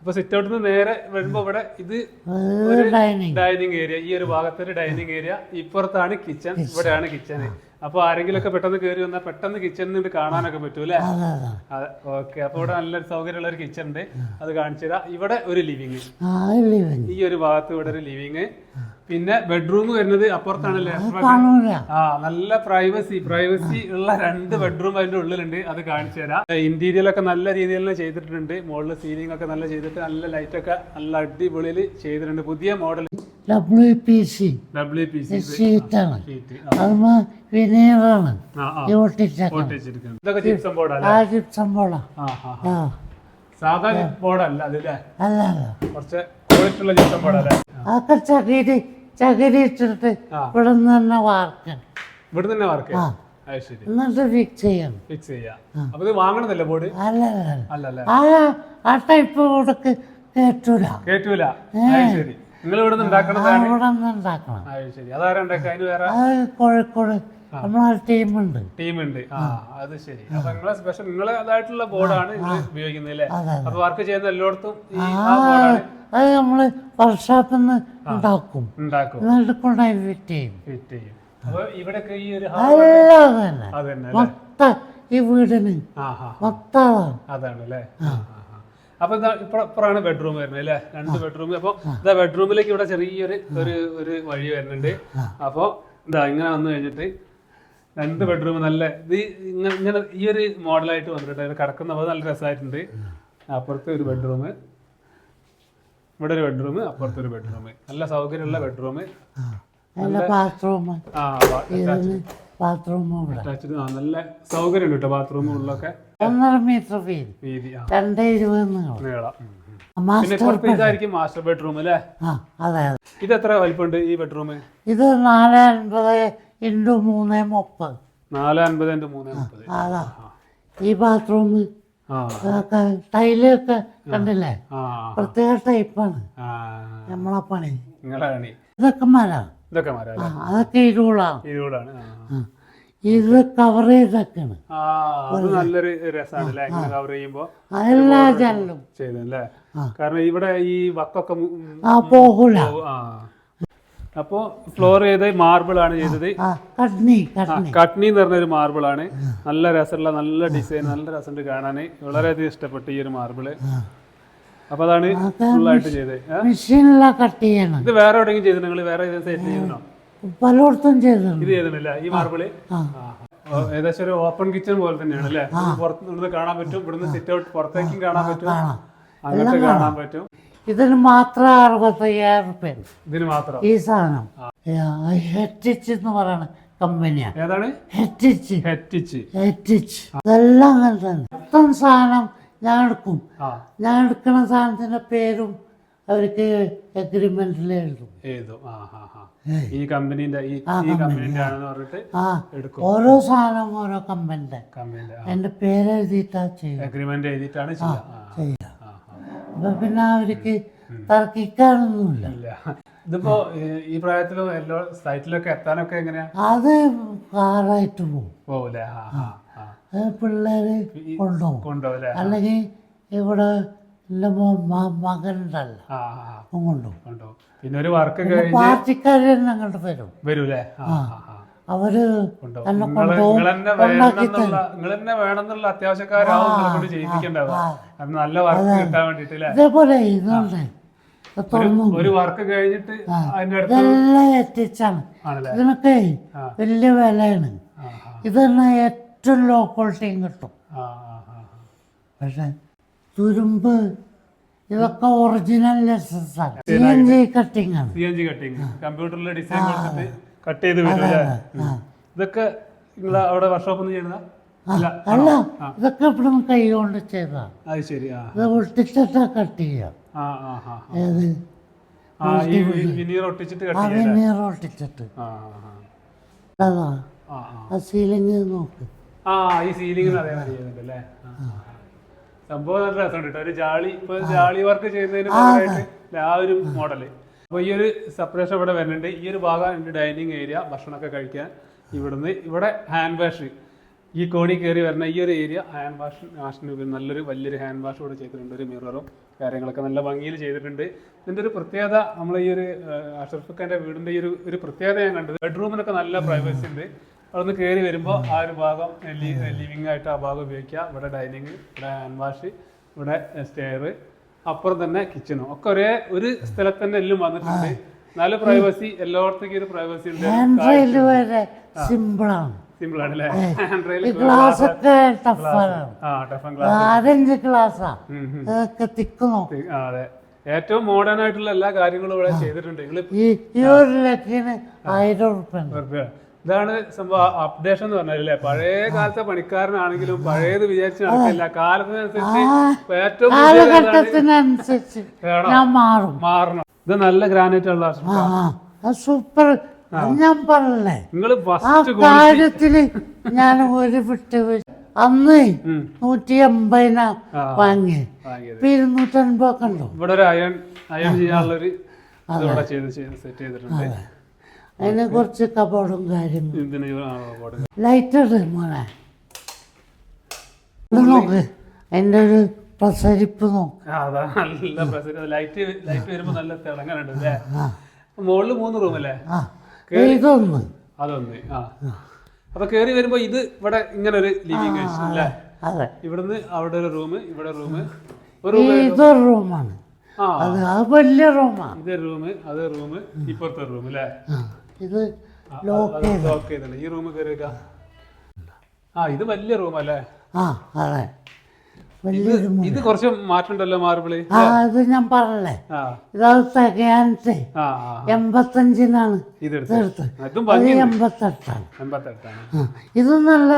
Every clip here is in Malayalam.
അപ്പൊ സിറ്റ് ഔട്ടിൽ നിന്ന് നേരെ വരുമ്പോ ഇവിടെ ഇത് ഡൈനിങ് ഏരിയ, ഈ ഒരു ഭാഗത്തൊരു ഡൈനിങ് ഏരിയ, ഇപ്പുറത്താണ് കിച്ചൺ, ഇവിടെയാണ് കിച്ചണ്. അപ്പൊ ആരെങ്കിലും ഒക്കെ പെട്ടെന്ന് കയറി വന്നാൽ പെട്ടെന്ന് കിച്ചണിൽ കാണാനൊക്കെ പറ്റൂല്ലേ? ഓക്കെ. അപ്പൊ ഇവിടെ നല്ലൊരു സൗകര്യമുള്ള ഒരു കിച്ചൺ ഉണ്ട്, അത് കാണിച്ചു തരാം. ഇവിടെ ഒരു ലിവിങ്, ഈ ഒരു ഭാഗത്ത് ഇവിടെ ഒരു ലിവിങ്. പിന്നെ ബെഡ്റൂം വരുന്നത് അപ്പുറത്താണല്ലേ? നല്ല പ്രൈവസി ഉള്ള 2 ബെഡ്റൂം അതിന്റെ ഉള്ളിലുണ്ട്, അത് കാണിച്ചു തരാം. ഇന്റീരിയർ ഒക്കെ നല്ല രീതിയിൽ തന്നെ ചെയ്തിട്ടുണ്ട്. മുകളിൽ സീലിംഗ് ഒക്കെ നല്ല ചെയ്തിട്ട് നല്ല ലൈറ്റ് ഒക്കെ നല്ല അടിപൊളിയിൽ ചെയ്തിട്ടുണ്ട്. പുതിയ മോഡൽ WPC ഷീറ്റാണ്, വിനീറാണ്. ഇതൊക്കെ ജിപ്സം ബോർഡാ? ജിപ്സം ബോർഡാ, സാധാ ബോർഡല്ല അതല്ലേ? അല്ല, കുറച്ച് ക്വാളിറ്റി ഉള്ള ജിപ്സം ബോർഡല്ലേ? അതൊക്കെ ചകിരി ഇട്ടിട്ട് ഇവിടെ നിന്ന് തന്നെ വാർക്കണം. ഇവിടെ തന്നെ വാർക്ക് എന്നിട്ട് ഫിക്സ് ചെയ്യണം. ഫിക്സ് ചെയ്യാം. അപ്പൊ ഇത് വാങ്ങണതല്ലേ ബോർഡ്? അല്ലല്ല, ആ ടൈപ്പ് ബോർഡൊക്കെ കേട്ടൂല. ശരി, നിങ്ങൾ ഇവിടെ നിന്ന് ഉണ്ടാക്കണം? ഇവിടെ നിന്ന് ഉണ്ടാക്കണം. ശരി, അതാരാ ഉണ്ടാക്കുക? അതിന് വേറെ കോഴിക്കോട് നമ്മളെ ടീമുണ്ട്. അത് ശരി. അപ്പൊ നിങ്ങളെ സ്പെഷ്യൽ നിങ്ങളതായിട്ടുള്ള ബോർഡാണ് ഉപയോഗിക്കുന്നത് അല്ലേ? അപ്പൊ വർക്ക് ചെയ്യുന്ന എല്ലായിടത്തും അത് നമ്മള് വർക്ക്ഷോപ്പിൽ നിന്ന് ഉണ്ടാക്കും, എന്നിട്ട് കൊണ്ടുപോയി ഫിറ്റ് ചെയ്യും. അപ്പൊ ഇവിടെ ഈ ഒരു മൊത്തം ഈ വീടിന് മൊത്തം അതാണ് അല്ലേ? അപ്പൊ ഇപ്പുറമാണ് ബെഡ്റൂം വരുന്നത് അല്ലേ? 2 ബെഡ്റൂം. അപ്പൊ ഇതാ ബെഡ്റൂമിലേക്ക് ഇവിടെ ചെറിയൊരു ഒരു വഴി വരുന്നുണ്ട്. അപ്പൊ ഇതാ ഇങ്ങനെ വന്നു കഴിഞ്ഞിട്ട് 2 ബെഡ്റൂം നല്ല ഇത് ഇങ്ങനെ ഈ ഒരു മോഡലായിട്ട് വന്നിട്ടുണ്ട്. കിടക്കുന്ന നല്ല രസമായിട്ടുണ്ട്. അപ്പുറത്തെ ഒരു ബെഡ്റൂം, ഇവിടെ ഒരു ബെഡ്റൂം, അപ്പുറത്തൊരു ബെഡ്റൂം. നല്ല സൗകര്യമുള്ള ബെഡ്റൂം, നല്ല സൗകര്യം കേട്ടോ. ബാത്റൂം ഉള്ളൊക്കെ 1.5 മീറ്റർ വീതി, 2.20 നീളം. ഇതായിരിക്കും മാസ്റ്റർ ബെഡ്റൂം അല്ലേ? ഇത് എത്ര വലിപ്പമുണ്ട് ഈ ബെഡ്റൂം? ഇത് 450 × 330. 450 × 330. അതാ ഈ ബാത്റൂം. ടൈലൊക്കെ കണ്ടില്ലേ? പ്രത്യേക ടൈപ്പാണ് നമ്മളെ പണി. ഇതൊക്കെ മരം, അതൊക്കെ ഇരുളാണ്. ഇത് കവർ ചെയ്തൊക്കെയാണ്. നല്ലൊരു രസമാണ് കവർ ചെയ്യുമ്പോ എല്ലാ ജനലും ചെയ്തല്ലേ? കാരണം ഇവിടെ ഈ വക്കൊക്കെ പോകൂല. അപ്പോ ഫ്ലോർ ചെയ്ത് മാർബിൾ ആണ് ചെയ്തത്. കട്നി എന്ന് പറഞ്ഞൊരു മാർബിൾ ആണ്. നല്ല രസമുള്ള നല്ല ഡിസൈൻ, നല്ല രസമുണ്ട് കാണാൻ. വളരെയധികം ഇഷ്ടപ്പെട്ടു ഈ ഒരു മാർബിള്. അപ്പൊ അതാണ് ഫുള്ളായിട്ട് ചെയ്തത്. ഇത് വേറെ എവിടെയെങ്കിലും ചെയ്തു? നിങ്ങൾ വേറെ സെറ്റ് ചെയ്തോ? പലയിടത്തും ചെയ്തു. ഇത് ചെയ്തിട്ടില്ല ഈ മാർബിള്? ഏകദേശം ഒരു ഓപ്പൺ കിച്ചൺ പോലെ തന്നെയാണ് അല്ലേ? പുറത്തുനിന്ന് കാണാൻ പറ്റും, ഇവിടുന്ന് സിറ്റ് ഔട്ട് പുറത്തേക്കും കാണാൻ പറ്റും, അങ്ങനത്തെ കാണാൻ പറ്റും. ഇതിന് മാത്രം 65,000 രൂപ. ഇതിന് മാത്രം ഈ സാധനം ഹെറ്റിച്ച് എന്ന് പറയുന്ന കമ്പനിയാണ്. ഏതാണ്? ഹെറ്റിച്ച്. അതെല്ലാം അങ്ങനെ തന്നെ. മൊത്തം സാധനം ഞാൻ എടുക്കും. ഞാൻ എടുക്കുന്ന സാധനത്തിന്റെ പേരും അവർക്ക് എഗ്രിമെന്റിൽ എഴുതും. ഈ കമ്പനിന്റെ ഓരോ സാധനം ഓരോ കമ്പനിന്റെ എന്റെ പേര് എഴുതിയിട്ടാണ് ചെയ്യുക. അഗ്രിമെന്റ് എഴുതിയിട്ടാണ് ചെയ്യുക. അപ്പൊ പിന്നെ അവർക്ക് തർക്കിക്കാനൊന്നുമില്ല. ഇതിപ്പോ ഈ പ്രായത്തിലും എല്ലാ സൈറ്റിലൊക്കെ എത്താനൊക്കെ എങ്ങനെയാ? അത് കാറായിട്ട് പോകൂലേ? പിള്ളേര് കൊണ്ടുപോകും. അല്ലെങ്കിൽ ഇവിടെ എന്റെ മകനുണ്ടല്ലോ കൊണ്ടുപോകും. പിന്നെ ഒരു വർക്ക് പാർട്ടിക്കാർ തന്നെ അങ്ങോട്ട് വരൂലേ? അവര് വേണമെന്നുള്ള അത്യാവശ്യക്കാരാവും ചെയ്യിപ്പിക്കണ്ടാവും നല്ല വർക്ക് കിട്ടാൻ വേണ്ടിട്ട്. ഇതേപോലെ ഒരു വർക്ക് കഴിഞ്ഞിട്ട് ഇതെല്ലാം എത്തിച്ചാണ്. ഇതിനൊക്കെ വലിയ വിലയാണ്. ഇത് തന്നെ ഏറ്റവും ലോ ക്വാളിറ്റിയും കിട്ടും. പക്ഷെ തുരുമ്പ് ഇതൊക്കെ ഒറിജിനൽ ലെസൻസാണ്. CNC കട്ടിംഗ് ആണ്. കമ്പ്യൂട്ടറിൽ ഡിസൈൻ കൊടുത്തിട്ട് കട്ട് ചെയ്ത് വരും. ഇതൊക്കെ നിങ്ങൾ അവിടെ വർക്ക്ഷോപ്പ് ചെയ്യുന്ന? അല്ല, ഇതൊക്കെ ഇവിടെ കൈ കൊണ്ട് ചെയ്തതാണ്. അത് ശരി. ഇത് ഒട്ടിച്ചിട്ടാ കട്ട് ചെയ്യാം. വിനീർ ഒട്ടിച്ചിട്ട് അതാ ആ സീലിംഗ് നോക്ക്. ഈ സീലിംഗ് അതേമാതിരി ചെയ്യുന്നുണ്ടല്ലേ? സംഭവം നല്ല രസമുണ്ട് കേട്ടോ. ഒരു ജാളി വർക്ക് ചെയ്യുന്നതിന് പകരമായിട്ട് ആ ഒരു മോഡല്. അപ്പോൾ ഈ ഒരു സെപ്പറേഷൻ ഇവിടെ വരുന്നുണ്ട്. ഈ ഒരു ഭാഗം എൻ്റെ ഡൈനിങ് ഏരിയ, ഭക്ഷണമൊക്കെ കഴിക്കാൻ. ഇവിടെ ഹാൻഡ് വാഷ് ഈ കോണി കയറി വരുന്ന ഈ ഒരു ഏരിയ ഹാൻഡ് വാഷിന് നല്ലൊരു വലിയൊരു ഹാൻഡ് വാഷ് കൂടെ ചെയ്തിട്ടുണ്ട്. ഒരു മിററും കാര്യങ്ങളൊക്കെ നല്ല ഭംഗിയിൽ ചെയ്തിട്ടുണ്ട്. ഇതിൻ്റെ ഒരു പ്രത്യേകത നമ്മൾ ഈ ഒരു അഷ്റഫ് ഖാൻ്റെ വീടിൻ്റെ ഈ ഒരു പ്രത്യേകത ഞാൻ കണ്ടത്, ബെഡ്റൂമിനൊക്കെ നല്ല പ്രൈവസി ഉണ്ട്. അവിടുന്ന് കയറി വരുമ്പോൾ ആ ഒരു ഭാഗം ലിവിങ് ആയിട്ട് ആ ഭാഗം ഉപയോഗിക്കുക. ഇവിടെ ഡൈനിങ്, ഇവിടെ ഹാൻഡ് വാഷ്, ഇവിടെ സ്റ്റെയർ, അപ്പുറം തന്നെ കിച്ചണും ഒക്കെ ഒരു സ്ഥലത്ത് തന്നെ എല്ലാം വന്നിട്ടുണ്ട്. നല്ല പ്രൈവസി, എല്ലായിടത്തേക്കും ഒരു പ്രൈവസി ഉണ്ട്. സിമ്പിളാണ്, സിമ്പിൾ ആണല്ലേ? ക്ലാസ് ഒക്കെ ടഫാണ്, 5 ക്ലാസ്സാ തിക്കുന്നു. അതെ, ഏറ്റവും മോഡേൺ ആയിട്ടുള്ള എല്ലാ കാര്യങ്ങളും ഇവിടെ ചെയ്തിട്ടുണ്ട്. ഈ ഒരു ലക്കിന് 1000 റുപ്യ. ഇതാണ് സംഭവം അപ്ഡേഷൻ എന്ന് പറഞ്ഞാലേ. പഴയ കാലത്തെ പണിക്കാരനാണെങ്കിലും പഴയത് വിചാരിച്ച് നടക്കില്ല, കാലത്തിനനുസരിച്ച് ഏറ്റവും കാലഘട്ടത്തിനനുസരിച്ച് മാറണം. ഇത് നല്ല ഗ്രാനൈറ്റ് ഉള്ള സൂപ്പർ. ഞാൻ പറഞ്ഞേ നിങ്ങള് ആ കാര്യത്തില് ഞാൻ ഒരു വിട്ട് അന്ന് 180 വാങ്ങി, 250 ഒക്കെ ഉണ്ടോ. ഇവിടെ ഒരു അയൺ ചെയ്യാനുള്ളൊരു സെറ്റ് ചെയ്തിട്ടുണ്ട്. അതിനെ കുറച്ച് കബോർഡും കാര്യങ്ങളും. ലൈറ്റ് ഇട് മോനെ, നോക്ക് അതിൻ്റെ ഒരു പ്രസരിപ്പ് നോക്ക്. നല്ല പ്രസരിപ്പ്. ലൈറ്റ് വരുമ്പോ നല്ല തിളങ്ങാനുണ്ട് അല്ലേ? മുകളില് 3 റൂം അല്ലേ? ഇതൊന്ന് അതൊന്ന്. അപ്പൊ കേറി വരുമ്പോ ഇത് ഇവിടെ ഇങ്ങനെ ഒരു ലിവിംഗ് അല്ലേ? ഇവിടുന്ന് അവിടെ ഒരു റൂം, ഇവിടെ റൂം, ഇതൊരു റൂമാണ്. അത് വലിയ റൂമാണ്. ഇത് റൂം, അത് റൂം, ഇപ്പുറത്തെ റൂം അല്ലേ? ഇത് ലോക്ക് ചെയ്തല്ലേ? ഈ റൂം കയറിയേക്ക. ഇത് വലിയ റൂം അല്ലേ? അതെ, ഇത് കുറച്ച് മാറ്റണ്ടല്ലോ മാർബിള്. അത് ഞാൻ പറഞ്ഞേ, ഇതത് തികയാനിട്ട് 85-നാണ് ഇതെടുത്ത്, 88ആണ്. ഇത് നല്ല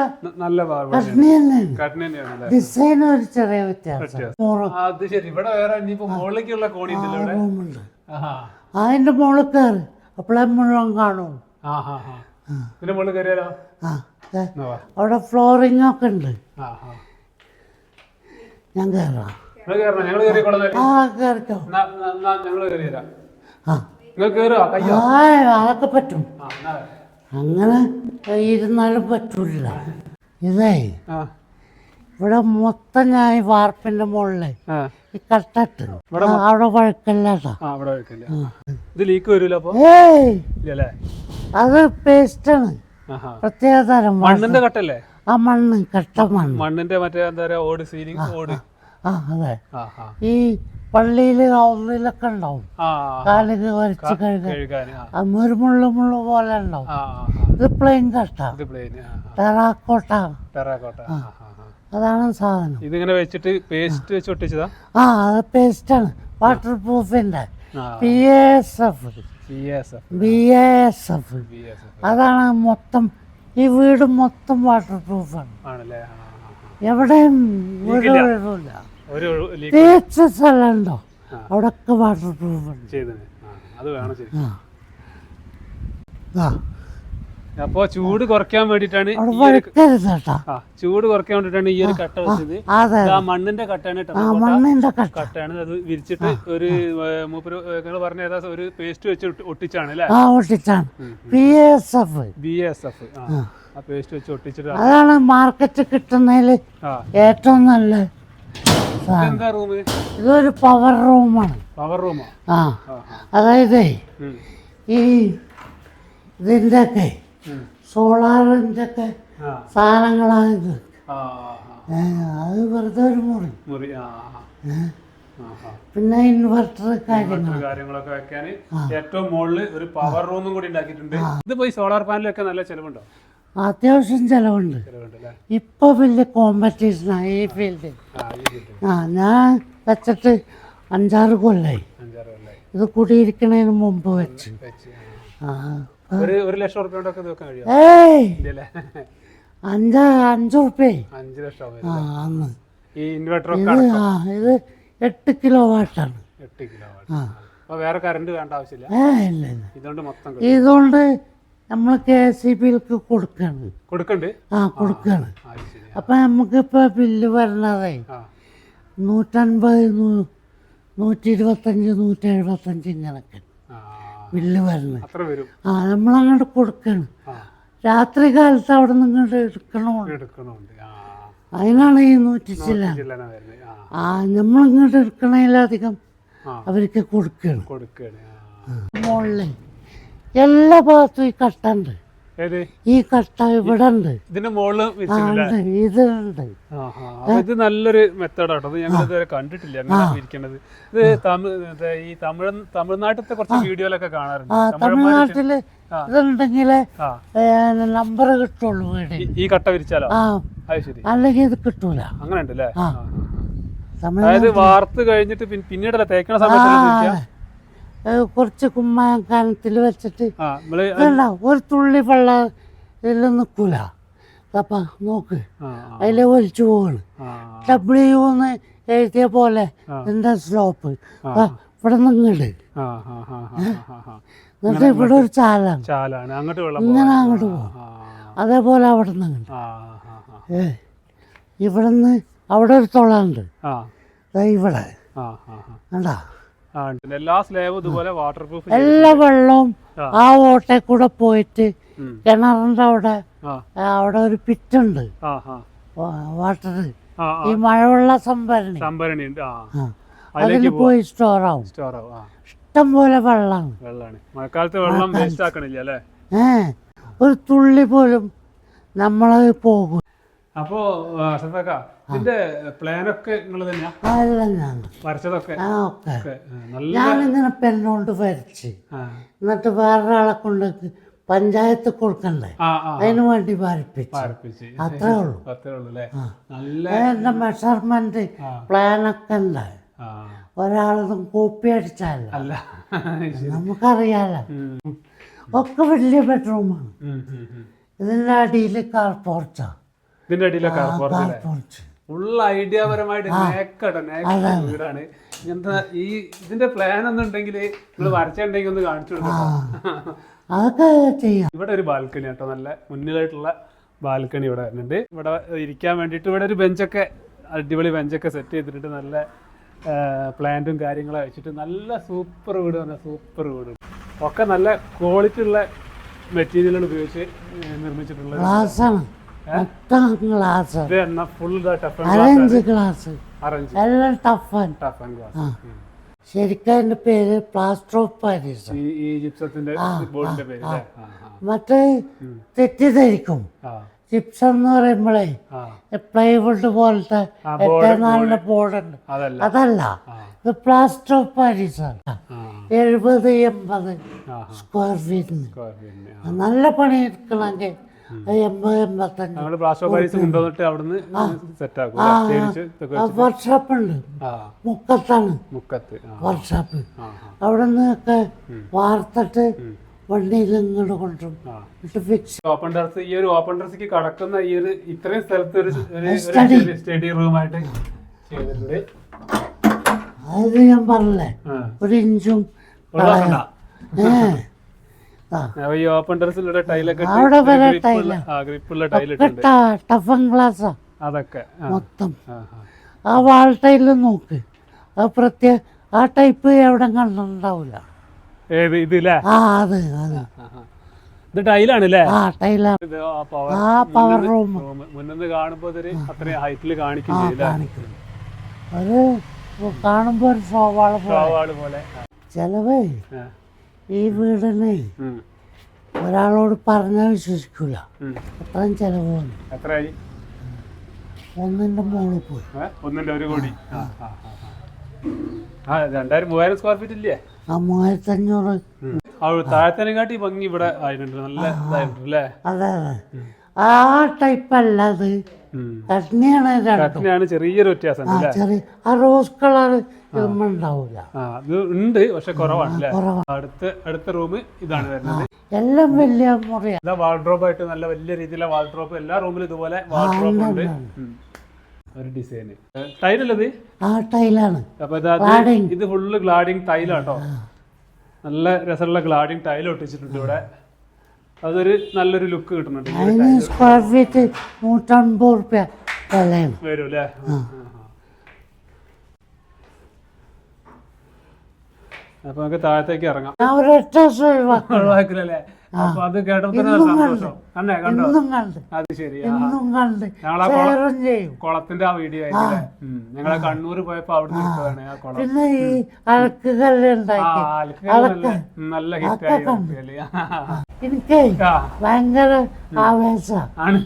ഡിസൈൻ, ഒരു ചെറിയ വ്യത്യാസം. ഇവിടെ വേറെ മുകളിലേക്കുള്ള കോണി റൂമുണ്ട്, അതിന്റെ മുകളിൽ കയറി അപ്പോഴേ മുഴുവൻ കാണും. ഇതിന്റെ മുകളിൽ കയറിയാലോ? അവിടെ ഫ്ലോറിംഗ് ഒക്കെ ഉണ്ട്. ഞാൻ കയറാം. അതൊക്കെ പറ്റും, അങ്ങനെ ഇരുന്നാലും പറ്റൂല. ഇതേ ഇവിടെ മൊത്തം ഞാൻ ഈ വാർപ്പിന്റെ മുകളില് ഈ കട്ടിട്ട് അവിടെ വഴക്കല്ലാട്ടാ. അത് പേസ്റ്റാണ്, പ്രത്യേക തരം മണ്ണിന്റെ കട്ടല്ലേ? ആ മണ്ണ്, കട്ട മണ്ണ്, മണ്ണിന്റെ മറ്റേ എന്താ പറയാ, ഓട് സീലിംഗ് ഓട്. അതെ, ഈ പള്ളിയില് ഹൗസിലൊക്കെ ഉണ്ടാവും, കാലിന് വരച്ച് കഴുകാൻ ഒരു മുള്ള പോലെ ഉണ്ടാവും. ഇത് പ്ലെയിൻ കട്ട, ടെറാക്കോട്ട, അതാണ് സാധനം. ഇതിങ്ങനെ വെച്ചിട്ട് പേസ്റ്റ് വെച്ച് ഒട്ടിച്ചതാ? അത് പേസ്റ്റാണ്, വാട്ടർ പ്രൂഫിന്റെ BASF. അതാണ് മൊത്തം. ഈ വീട് മൊത്തം വാട്ടർ പ്രൂഫാണ്, എവിടെയും ഒരു ഒഴിവില്ല. തേച്ച സ്ഥലം ഉണ്ടോ അവിടൊക്കെ വാട്ടർ പ്രൂഫാണ്. അപ്പൊ ചൂട് കുറയ്ക്കാൻ വേണ്ടിട്ടാണ്, ചൂട് കുറയ്ക്കാൻ വേണ്ടിട്ടാണ് ഈ ഒരു കട്ട വെച്ചത്. മണ്ണിന്റെ കട്ടയാണ്, കട്ടയാണ്. അത് വിരിച്ചിട്ട് ഒരു മൂപ്പര് പറഞ്ഞ ഏതാ ഒരു പേസ്റ്റ് വെച്ച് ഒട്ടിച്ചാണ് അല്ലേ? BASF. ആ പേസ്റ്റ് വെച്ച് ഒട്ടിച്ചിട്ട് അതാണ് മാർക്കറ്റ് കിട്ടുന്നതിൽ ഏറ്റവും നല്ല. എന്താ റൂം? ഇതൊരു പവർ റൂമാണ്. പവർ റൂമാ? അതായത് ഈ ഇതിന്റെ ഒക്കെ സോളാറിന്റെ ഒക്കെ സാധനങ്ങളാണിത്. അത് വെറുതെ ഒരു മുറി. പിന്നെ ഇൻവെർട്ടർ കാര്യങ്ങളൊക്കെ വെക്കാൻ ഏറ്റവും മുകളിൽ ഒരു പവർ റൂമും കൂടി ഉണ്ടാക്കിയിട്ടുണ്ട്. ഇത് പോയി സോളാർ പാനലൊക്കെ നല്ല ചെലവുണ്ടോ? അത്യാവശ്യം ചെലവുണ്ട്. ഇപ്പൊ വലിയ കോമ്പറ്റീഷനാണ് ഈ ഫീൽഡിൽ. ഞാൻ വെച്ചിട്ട് 5-6 കൊല്ലായി. ഇത് കുടിയിരിക്കണതിന് മുമ്പ് വെച്ച്. 1 ലക്ഷം റുപ്യ 5 റുപ്യ അന്ന്. ഇത് 8 കിലോവാട്ടാണ്. വേറെ കറണ്ട് വേണ്ട ആവശ്യമില്ല. ഇതുകൊണ്ട് നമ്മൾ KCBക്ക് കൊടുക്കാണ്. കൊടുക്കണ്ട്? കൊടുക്കാണ്. അപ്പൊ നമുക്കിപ്പോ ബില്ല് വരണതേ 150, 125, 175 ഇങ്ങനൊക്കെ ബില്ല് വരണേ. നമ്മളങ്ങോട്ട് കൊടുക്കാണ്. രാത്രി കാലത്ത് അവിടെ നിന്ന് ഇങ്ങോട്ട് എടുക്കണമുണ്ട്. അതിനാണ് ഈ 100 ചില്ലന വരുന്നത്. നമ്മളിങ്ങോട്ട് എടുക്കണതിലധികം അവർക്ക് കൊടുക്കണം. മുകളിൽ എല്ലാ ഭാഗത്തും ഈ കട്ടുണ്ട്. ഈ കട്ട ഇവിടെ ഉണ്ട്, ഇതിന്റെ മുകളിൽ ഇതുണ്ട്. ഇത് നല്ലൊരു മെത്തേഡാട്ടോ. അത് ഞങ്ങൾ ഇതുവരെ കണ്ടിട്ടില്ല അങ്ങനെ ഇരിക്കണത്. ഇത് ഈ തമിഴ്നാട്ടിലത്തെ കുറച്ച് വീഡിയോയിലൊക്കെ കാണാറുണ്ട്. തമിഴ്നാട്ടില് ഇതുണ്ടെങ്കിലേ നമ്പർ കിട്ടുള്ളൂ വീട്. ഈ കട്ട വിരിച്ചാലോ? അല്ലെങ്കിൽ ഇത് കിട്ടൂല. അങ്ങനെ ഉണ്ടല്ലേ. അതായത് വാർത്ത് കഴിഞ്ഞിട്ട് പിന്നീടല്ല തേക്കണ സമയത്ത് കുറച്ച് കുമ്മായം കനത്തിൽ വെച്ചിട്ട് ഒരു തുള്ളി വെള്ളം ഇതിൽ നിൽക്കൂല. അപ്പ നോക്ക്, അതിലെ ഒലിച്ചു പോവാണ്. W എന്ന് എഴുതിയ പോലെ എന്താ സ്ലോപ്പ് ഇവിടെ നിങ്ങട്, എന്നിട്ട് ഇവിടെ ഒരു ചാലാണ്, ഇങ്ങനെ അങ്ങോട്ട് പോകും. അതേപോലെ അവിടെ നിന്നുണ്ട്. ഇവിടുന്ന് അവിടെ ഒരു തുളയുണ്ട്, ഇവിടെ കണ്ടാ. എല്ലാ വെള്ളവും ആ ഓട്ടെ കൂടെ പോയിട്ട് കിണറിന്റെ അവിടെ ഒരു പിറ്റുണ്ട്, വാട്ടർ, ഈ മഴവെള്ള സംഭരണി, അതിൽ പോയി സ്റ്റോറാവും. ഇഷ്ടം പോലെ വെള്ളമാണ്. മഴക്കാലത്ത് വെള്ളം വേസ്റ്റ് ആക്കണില്ല അല്ലേ? ഒരു തുള്ളി പോലും നമ്മളത് പോകും. അപ്പോ ഇതിന്റെ പ്ലാനൊക്കെ നിങ്ങൾ തന്നെയാ വരച്ചതൊക്കെ? ഞാനിങ്ങനെ പെണ്ണുകൊണ്ട് വരച്ച്, എന്നിട്ട് വേറൊരാളെ കൊണ്ട് പഞ്ചായത്ത് കൊടുക്കണ്ടേ, അതിനു വേണ്ടി വരപ്പിച്ച്. അത്രേ ഉള്ളൂ. എന്റെ മെഷർമെന്റ് പ്ലാനൊക്കെ ഉണ്ടായി. ഒരാളൊന്നും കോപ്പി അടിച്ചല്ല, നമുക്കറിയാലോ. ഒക്കെ വലിയ ബെഡ്റൂമാണ്. ഇതിന്റെ അടിയിൽ കാർ പോർച്ചാ. ഇതിന്റെ അടിയിലെ ഫുൾ ഐഡിയാപരമായിട്ട് വീടാണ്. ഇങ്ങനത്തെ ഈ ഇതിന്റെ പ്ലാൻ ഒന്നുണ്ടെങ്കിൽ നിങ്ങൾ വരച്ചുണ്ടെങ്കിൽ ഒന്ന് കാണിച്ചു കൊടുക്കാം. ഇവിടെ ഒരു ബാൽക്കണി കേട്ടോ, നല്ല മുന്നിലായിട്ടുള്ള ബാൽക്കണി ഇവിടെ വരുന്നുണ്ട്. ഇവിടെ ഇരിക്കാൻ വേണ്ടിയിട്ട് ഇവിടെ ഒരു ബെഞ്ചൊക്കെ, അടിപൊളി ബെഞ്ചൊക്കെ സെറ്റ് ചെയ്തിട്ട് നല്ല പ്ലാന്റും കാര്യങ്ങളും വെച്ചിട്ട് നല്ല സൂപ്പർ വീട് തന്നെ. സൂപ്പർ വീട് ഒക്കെ നല്ല ക്വാളിറ്റി ഉള്ള മെറ്റീരിയലുകൾ ഉപയോഗിച്ച് നിർമ്മിച്ചിട്ടുള്ളത്. ശരിക്കും അതിന്റെ പേര് പ്ലാസ്റ്റർ ഓഫ് പാരീസ്. മറ്റേ തെറ്റിദ്ധരിക്കും. ചിപ്സ് എന്ന് പറയുമ്പോഴേ പ്ലൈവുഡ് പോലത്തെ എട്ടേനാലിന്റെ ബോർഡുണ്ട്, അതല്ല. ഇത് പ്ലാസ്റ്റർ ഓഫ് പാരീസ് ആണ്. 70-80 സ്ക്വയർ ഫീറ്റിന് നല്ല പണി എടുക്കണമെങ്കിൽ 80-85. വർക്ക്ഷോപ്പ് ഉണ്ട്, മുക്കത്താണ് വർക്ക്ഷോപ്പ്. അവിടെ നിന്നൊക്കെ വാർത്തിട്ട് വണ്ടിയിൽ ഇങ്ങോട്ട് കൊണ്ടുവരും ഫിക്സ്. ഓപ്പൺ ടെറസ്, ഈ ഒരു ഓപ്പൺ ടെറസിക്ക് കടക്കുന്ന ഈ ഒരു ഇത്രയും സ്ഥലത്ത് ഒരു സ്റ്റഡി റൂമായിട്ട് ചെയ്തിട്ടുണ്ട്. അത് ഞാൻ പറഞ്ഞേ, 1 ഇഞ്ചും ഈ ഓപ്പൺ ടെറസിലൂടെ ടൈലൊക്കെ ടഫൻ ഗ്ലാസ്സാ അതൊക്കെ മൊത്തം. ആ വാൾ ടൈല് നോക്ക്, ആ പ്രത്യേക ആ ടൈപ്പ് എവിടെ കണ്ടിട്ടുണ്ടാവില്ല. ഇത് ടൈലാണല്ലേ? പവർ റൂം മുന്നിൽ കാണുമ്പോ അത്രയും ഹൈറ്റിൽ കാണിക്കും. അത് കാണുമ്പോ ഒരു ഷോവാള് പോലെ. ചെലവേ ഈ വീടിനെ ഒരാളോട് പറഞ്ഞാൽ വിശ്വസിക്കൂല, അത്രയും ചെലവ് വന്നു. എത്രയായി? 1-ന്റെ മുകളിൽ പോയി. 1-ന്റെ 1 കോടി. 2000-3000 സ്ക്വയർ ഫീറ്റ് ഇല്ലേ? 3500. താഴത്തേനെക്കാട്ടി ഭംഗി ഇവിടെ ആയിട്ടുണ്ട്, നല്ല ഇതായിട്ടുണ്ട്. അതെ ആ ടൈപ്പ് അല്ല, അത് കട്നിയാണ്. ചെറിയൊരു വ്യത്യാസം. ആ റോസ് കളർ ഉണ്ടാവില്ല, ഉണ്ട് പക്ഷെ കുറവാണ്. അടുത്ത റൂം ഇതാണ് വരുന്നത്. എല്ലാം വലിയ മുറിയാണ്. വാൾഡ്രോബ് ആയിട്ട് നല്ല വലിയ രീതിയിലുള്ള വാൾഡ്രോബ്. എല്ലാ റൂമിലും ഇതുപോലെ വാൾഡ്രോബ് ഉണ്ട്. ഒരു ഡിസൈൻ ടൈലല്ലത്? ടൈലാണ്. അപ്പൊ ഇത് ഫുള്ള് ഗ്ലാഡിങ് ടൈലാട്ടോ. നല്ല രസമുള്ള ഗ്ലാഡിങ് ടൈൽ ഒട്ടിച്ചിട്ടുണ്ട് ഇവിടെ. അതൊരു നല്ലൊരു ലുക്ക് കിട്ടുന്നുണ്ട്. സ്ക്വയർ ഫീറ്റ് 150 രൂപ വരും അല്ലേ? അപ്പൊ നമുക്ക് താഴത്തേക്ക് ഇറങ്ങാം. ഒഴിവാക്കില്ലല്ലേ? അപ്പൊ അത് കേട്ടപ്പോ തന്നെ സന്തോഷം അന്നെ കണ്ടോ? ഇന്നും കണ്ട് അത് ശരി. ഇന്നും കണ്ട് ഞങ്ങളാ ഷെയറും ചെയ്യും. കുളത്തിന്റെ ആ വീഡിയോ ആയില്ലേ? ഞങ്ങളെ കണ്ണൂർ പോയപ്പോ അവിടെ എടുത്തതാണ് ആ കുളം. പിന്നെ ഈ അലക്ക് കല്ല് ഉണ്ടാക്കി നല്ല ഹിറ്റായി. എനിക്ക് ഭയങ്കര ആവേശമാണ് ആണ്.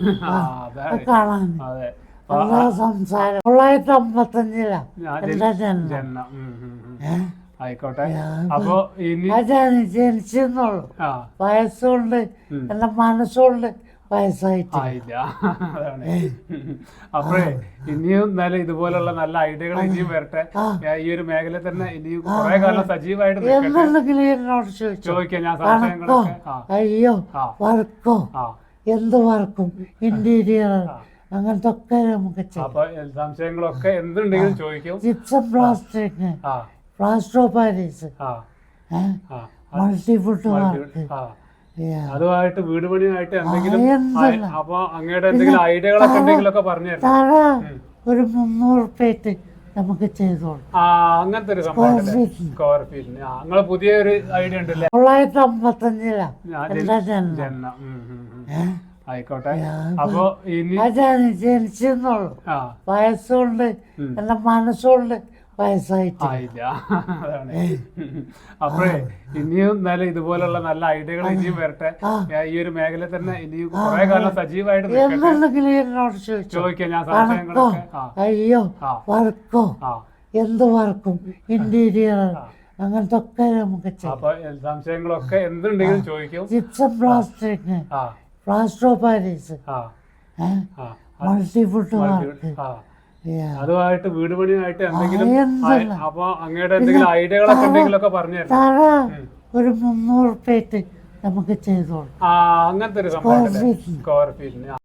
അതെ കാണാൻ. അതെ. നല്ല സംസാരം. 955 എന്റെ ജന്മം. ജന്മം. ആയിക്കോട്ടെ. അപ്പൊ ഇനി അതാണ് ജനിച്ചെന്നുള്ളൂ. വയസ്സുകൊണ്ട് എന്റെ മനസ്സുകൊണ്ട് വയസ്സായിട്ട് ആയില്ല. അതാണ്. അപ്പോഴേ ഇനിയും നല്ല ഇതുപോലുള്ള നല്ല ഐഡിയകൾ ഇനിയും വരട്ടെ. ഈ ഒരു മേഖല തന്നെ ഇനിയും കുറെ കാലം സജീവമായിട്ട് എന്തുണ്ടെങ്കിലും എന്നോട് ചോദിക്കാം. ഞാൻ സംശയങ്ങളൊക്കെ അയ്യോ വർക്കോ എന്ത് വർക്കും ഇന്റീരിയർ അങ്ങനത്തെ ഒക്കെ നമുക്ക് ചെയ്യാം. അപ്പൊ സംശയങ്ങളൊക്കെ എന്തുണ്ടെങ്കിലും ചോദിക്കും. Gypsum plastic, plaster of Paris, multiwood work, അതുമായിട്ട് വീട് പണിയായിട്ട് എന്തെങ്കിലും അപ്പൊ അങ്ങയുടെ എന്തെങ്കിലും ഐഡിയകളൊക്കെ ഉണ്ടെങ്കിലൊക്കെ പറഞ്ഞു തരാം. തറ ഒരു 300 ഉറുപ്പ്യ നമുക്ക് ചെയ്തോളൂ. അങ്ങനത്തെ ഒരു സംഭവം സ്ക്വയർ ഫീറ്റിന് നിങ്ങളെ പുതിയ ഒരു ഐഡിയ ഉണ്ടല്ലേ? 955 ജന്മം. ആയിക്കോട്ടെ. അപ്പൊ ഇനി അതാണ് ജനിച്ചെന്നുള്ളൂ. വയസ്സുകൊണ്ട് എന്റെ മനസ്സുകൊണ്ട് വയസ്സായിട്ട് ആയില്ല. അതാണ്. അപ്പോഴേ ഇനിയും നല്ല ഇതുപോലുള്ള നല്ല ഐഡിയകൾ ഇനിയും വരട്ടെ. ഈ ഒരു മേഖല തന്നെ ഇനിയും കുറെ കാലം സജീവമായിട്ട് എന്തുണ്ടെങ്കിലും എന്നോട് ചോദിക്കാം. ഞാൻ സംശയങ്ങളൊക്കെ അയ്യോ വർക്കോ എന്ത് വർക്കും ഇന്റീരിയർ അങ്ങനത്തെ ഒക്കെ നമുക്ക് ചെയ്യാം. അപ്പൊ സംശയങ്ങളൊക്കെ എന്തുണ്ടെങ്കിലും ചോദിക്കും. Gypsum plastic, plaster of Paris, multiwood work, അതുമായിട്ട് വീട് പണിയായിട്ട് എന്തെങ്കിലും അപ്പൊ അങ്ങയുടെ എന്തെങ്കിലും ഐഡിയകളൊക്കെ ഉണ്ടെങ്കിലൊക്കെ പറഞ്ഞു തരാം. തറ ഒരു 300 ഉറുപ്പ്യ നമുക്ക് ചെയ്തോളൂ. അങ്ങനത്തെ ഒരു സംഭവം സ്ക്വയർ ഫീറ്റിന്